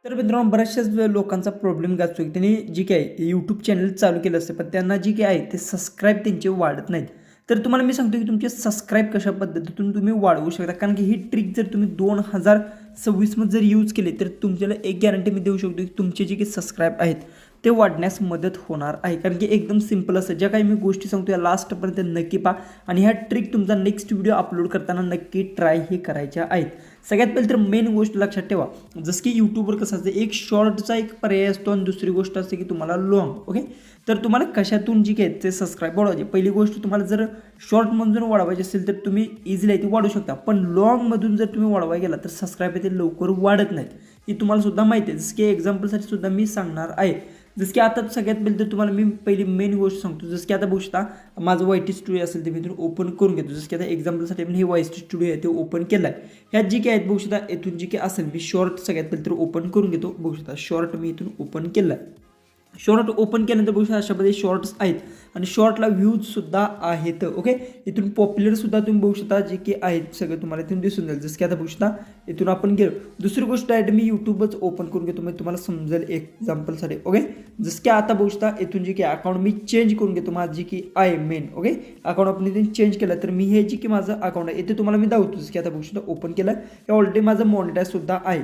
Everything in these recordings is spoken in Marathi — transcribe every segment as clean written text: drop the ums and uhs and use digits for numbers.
तर मित्रांनो बऱ्याचशाच लोकांचा प्रॉब्लेम काय असतो की त्यांनी जी काही यूट्यूब चॅनल चालू केलं असतं पण त्यांना जी काही आहे ते सबस्क्राईब त्यांचे वाढत नाहीत. तर तुम्हाला मी सांगतो की तुमचे सबस्क्राईब कशा पद्धतीतून तुम्ही वाढवू शकता, कारण की ही ट्रिक जर तुम्ही 2026 मध्ये जर यूज केली तर तुमच्याला एक गॅरंटी मी देऊ शकतो की तुमचे जे काही सबस्क्राईब आहेत ते वाढण्यास मदत होणार आहे. कारण की एकदम सिंपल असतं, ज्या काही मी गोष्टी सांगतो या लास्टपर्यंत नक्की पहा आणि ह्या ट्रिक तुमचा नेक्स्ट व्हिडिओ अपलोड करताना नक्की ट्राय हे करायच्या आहेत. सगळ्यात पहिले तर मेन गोष्ट लक्षात ठेवा, जसं की यूट्यूबवर कसं असतं एक शॉर्टचा एक पर्याय असतो आणि दुसरी गोष्ट असते की तुम्हाला लॉंग. ओके, तर तुम्हाला कशातून जी काय ते सबस्क्राईब वाढवायचे, पहिली गोष्ट तुम्हाला जर शॉर्टमधून वाढवायची असेल तर तुम्ही इझिली ती वाढवू शकता, पण लॉंगमधून जर तुम्ही वाढवायला गेला तर सबस्क्राईब ते लवकर वाढत नाहीत. ही तुम्हाला सुद्धा माहिती आहे, जसं की एक्झाम्पलसाठी सुद्धा मी सांगणार आहे. जसं की आता सगळ्यात पहिले तर तुम्हाला मी पहिली मेन गोष्ट सांगतो, जसं की आता बघू शकता माझं वायटी स्टुडिओ असेल ते मी इथून ओपन करून घेतो. जसं की आता एक्झाम्पलसाठी मी हे वायटी स्टुडिओ आहे ते ओपन केलं आहे. ह्यात जी काय आहेत बघू शकता, इथून जी काय असेल मी शॉर्ट सगळ्यात पहिले तर ओपन करून घेतो. बघू शकता शॉर्ट मी इथून ओपन केलं आहे. शॉर्ट ओपन केल्यानंतर बघू शकता अशा पद्धतीने शॉर्ट्स आहेत आणि शॉर्टला व्ह्यूजसुद्धा आहेत. ओके, इथून पॉप्युलरसुद्धा तुम्ही बघू शकता जे की आहेत सगळं तुम्हाला इथून दिसून जाईल. जसं की आता बघू शकता इथून आपण गेलो. दुसरी गोष्ट आहे मी यूट्यूबच ओपन करून घेतो म्हणजे तुम्हाला समजेल एक्झाम्पलसाठी. ओके, जसं की आता बघू शकता इथून जे की अकाउंट मी चेंज करून घेतो माझं जी की आहे मेन. ओके, अकाउंट आपण इथून चेंज केलं तर मी हे जे की माझं अकाउंट आहे इथे तुम्हाला मी दाखवतो. जसं की आता बघू शकता ओपन केलं, हे ऑलरेडी माझं मॉनिटाईजसुद्धा आहे.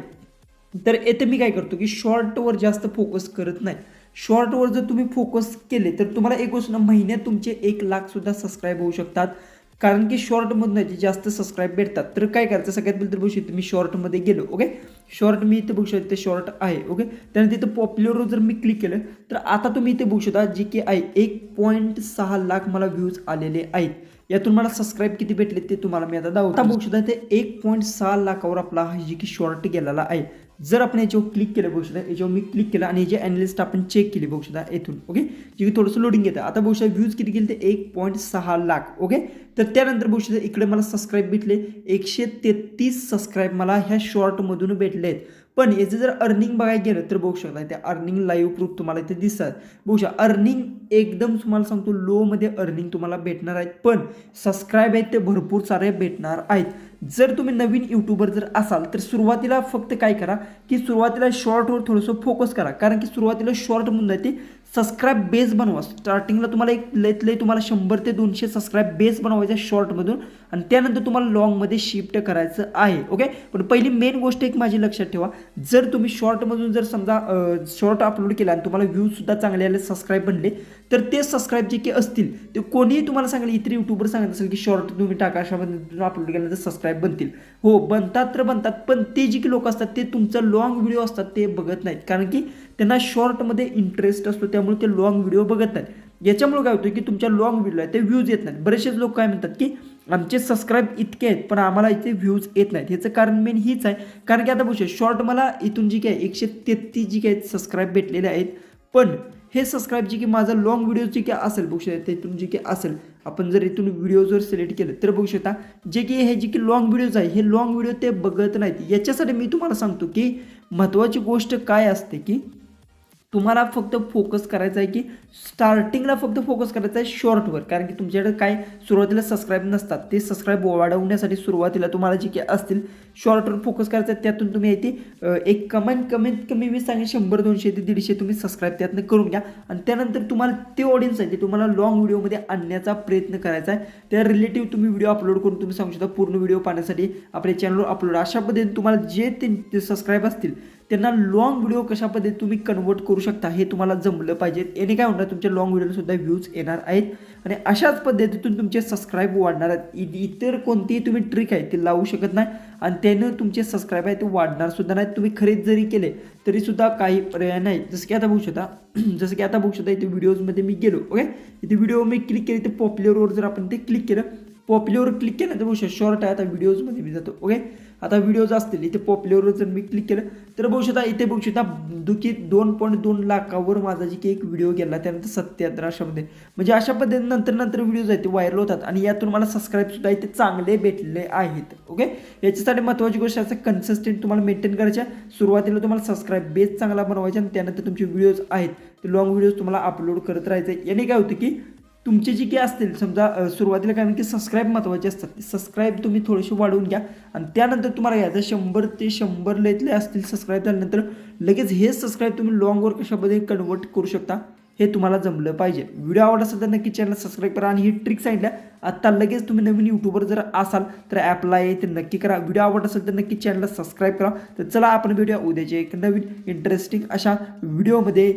तर येथे मी काय करतो की शॉर्टवर जास्त फोकस करत नाही. शॉर्टवर जर तुम्ही फोकस केले तर तुम्हाला एक गोष्ट ना, महिन्यात तुमचे 1,00,000 सुद्धा सबस्क्राईब होऊ शकतात, कारण की शॉर्टमधून जे जास्त सबस्क्राईब भेटतात. तर काय करायचं, सगळ्यात पहिले तर बघू शकतो मी शॉर्टमध्ये गेलो. ओके, शॉर्ट मी इथे बघू शकतो ते शॉर्ट आहे. ओके, त्यानंतर इथं पॉप्युलरवर जर मी क्लिक केलं तर आता तुम्ही इथे बघू शकता जे की आहे 1.6 लाख मला व्ह्यूज आलेले आहेत. यातून मला सबस्क्राईब किती भेटले ते तुम्हाला मी आता दाखवतो. आता बघू शकता ते 1.6 लाखावर आपला हा जी की शॉर्ट गेलेला आहे. जर आपण याच्यावर क्लिक केलं बघू शकता, याच्यावर मी क्लिक केलं आणि जे ॲनालिस्ट आपण चेक केली बघू शकता येथून. ओके, जे की थोडंसं लोडिंग येतं. आता बघू शकता व्ह्यूज किती गेले ते 1.6 लाख. ओके, तर त्यानंतर बघू शकता इकडे मला सबस्क्राईब भेटले 133 सबस्क्राईब मला ह्या शॉर्टमधून भेटले आहेत. पण याचं जर अर्निंग बघायला गेलं तर बघू शकता त्या अर्निंग लाईव्ह प्रूफ तुम्हाला इथे दिसतात. बघू शकता अर्निंग एकदम तुम्हाला सांगतो लोमध्ये अर्निंग तुम्हाला भेटणार आहेत, पण सबस्क्राईब आहेत ते भरपूर सारे भेटणार आहेत. जर तुम्ही नवीन यूट्यूबर जर असाल तर सुरुवातीला फक्त काय करा की सुरुवातीला शॉर्टवर थोडंसं फोकस करा, कारण की सुरुवातीला शॉर्ट म्हणून जाते सबस्क्राईब बेस बनवा. स्टार्टिंगला तुम्हाला एक लयत लय तुम्हाला 100 ते 200 सबस्क्राईब बेस बनवायचा शॉर्टमधून आणि त्यानंतर तुम्हाला लॉंगमध्ये शिफ्ट करायचं आहे. ओके, पण पहिली मेन गोष्ट एक माझी लक्षात ठेवा, जर तुम्ही शॉर्टमधून जर समजा शॉर्ट अपलोड केला आणि तुम्हाला व्ह्यूजसुद्धा चांगले आले, सबस्क्राईब बनले, तर ते सबस्क्राईब जे की असतील ते कोणीही तुम्हाला सांगेल, इतर यूट्यूबर सांगत असेल की शॉर्ट तुम्ही टाका अशामध्ये अपलोड केल्यानंतर सबस्क्राईब बनतील. हो बनतात तर बनतात, पण ते जे की लोक असतात ते तुमचं लॉंग व्हिडिओ असतात ते बघत नाहीत, कारण की त्यांना शॉर्टमध्ये इंटरेस्ट असतो, त्यामुळे ते लॉंग व्हिडिओ बघत नाहीत. याच्यामुळे काय होतं की तुमच्या लॉंग व्हिडिओ आहे ते व्ह्यूज येत नाहीत. बरेचसेच लोक काय म्हणतात की आमचे सबस्क्राईब इतके आहेत पण आम्हाला इथे व्ह्यूज येत नाहीत. ह्याचं कारण मेन हीच आहे, कारण की आता बघू शॉर्ट मला इथून जी काय 133 जी काय सबस्क्राईब भेटलेले आहेत, पण हे सबस्क्राईब जे की माझा लॉंग व्हिडिओ जे काय असेल बघू शकता इथून जे काय असेल, आपण जर इथून व्हिडिओ जर सिलेक्ट केलं तर बघू शकता जे की हे जे की लॉंग व्हिडिओज आहे हे लॉंग व्हिडिओ ते बघत नाहीत. याच्यासाठी मी तुम्हाला सांगतो की महत्त्वाची गोष्ट काय असते की तुम्हाला फक्त फोकस करायचा आहे की स्टार्टिंगला फक्त फोकस करायचा आहे शॉर्टवर, कारण की तुमच्याकडे काय सुरुवातीला सबस्क्राईब नसतात, ते सबस्क्राईब वाढवण्यासाठी सुरुवातीला तुम्हाला जे काही असतील शॉर्टवर फोकस करायचं आहे. त्यातून तुम्ही येते एक कमीत कमी मी सांगेन 100, 200 ते 150 तुम्ही सबस्क्राईब त्यातनं करून घ्या आणि त्यानंतर तुम्हाला ते ऑडियन्स आहे ते तुम्हाला लॉंग व्हिडिओमध्ये आणण्याचा प्रयत्न करायचा आहे. त्या रिलेटिव्ह तुम्ही व्हिडिओ अपलोड करून तुम्ही सांगू शकता पूर्ण व्हिडिओ पाहण्यासाठी आपल्या चॅनलवर अपलोड. अशा पद्धतीने तुम्हाला जे ते सबस्क्राईब असतील त्यांना लॉंग व्हिडिओ कशा पद्धतीने तुम्ही कन्वर्ट करू शकता हे तुम्हाला जमलं पाहिजे. याने काय होणार, तुमच्या लॉंग व्हिडिओला सुद्धा व्ह्यूज येणार आहेत आणि अशाच पद्धतीतून तुमचे सबस्क्राईब वाढणार आहेत. इतर कोणतीही तुम्ही ट्रिक आहे ते लावू शकत नाही आणि त्यानं तुमचे सबस्क्राईब आहे ते वाढणार सुद्धा नाहीत. तुम्ही खरेदी जरी केले तरी सुद्धा काही पर्याय नाही. जसं की आता बघू शकता इथे व्हिडिओजमध्ये मी गेलो. ओके, इथे व्हिडिओ मी क्लिक केली, ते पॉप्युलरवर जर आपण ते क्लिक केलं, पॉप्युलरवर क्लिक केलं तर बघू शकता शॉर्ट आहे. आता व्हिडिओजमध्ये मी जातो. ओके, आता व्हिडिओज असतील इथे पॉप्युलरवर जर मी क्लिक केलं तर बघू शकता इथे बघू शकता दुखी 2.2 लाखावर माझा जी की एक व्हिडिओ गेला, त्यानंतर 77 अशामध्ये, म्हणजे अशा पद्धतीने नंतर व्हिडिओज आहेत ते व्हायरल होतात आणि यातून मला सबस्क्राईब सुद्धा इथे चांगले भेटले आहेत. ओके, याच्यासाठी महत्त्वाची गोष्ट असं कन्सिस्टंट तुम्हाला मेंटेन करायच्या. सुरुवातीला तुम्हाला सबस्क्राईब बेस चांगला बनवायचा आणि त्यानंतर तुमचे व्हिडिओज आहेत ते लॉंग व्हिडिओज तुम्हाला अपलोड करत राहायचे. याने काय होतं की तुमचे जे काही असतील समजा सुरुवातीला काय म्हणते सबस्क्राईब महत्त्वाचे असतात, ते सबस्क्राईब तुम्ही थोडेसे वाढवून घ्या आणि त्यानंतर तुम्हाला घ्यायचं 100 ते 100 लयतले असतील सबस्क्राईब झाल्यानंतर लगेच हे सबस्क्राईब तुम्ही लॉंगवर कशामध्ये कन्वर्ट करू शकता हे तुम्हाला जमलं पाहिजे. व्हिडिओ आवडला असेल तर नक्की चॅनल सबस्क्राईब करा आणि ही ट्रिक सांगितल्या आत्ता लगेच तुम्ही नवीन यूट्यूबर जर असाल तर ॲपला आहे ते नक्की करा. व्हिडिओ आवडला असेल तर नक्की चॅनलला सबस्क्राईब करा. तर चला आपण भेटूया उद्याचे एक नवीन इंटरेस्टिंग अशा व्हिडिओमध्ये.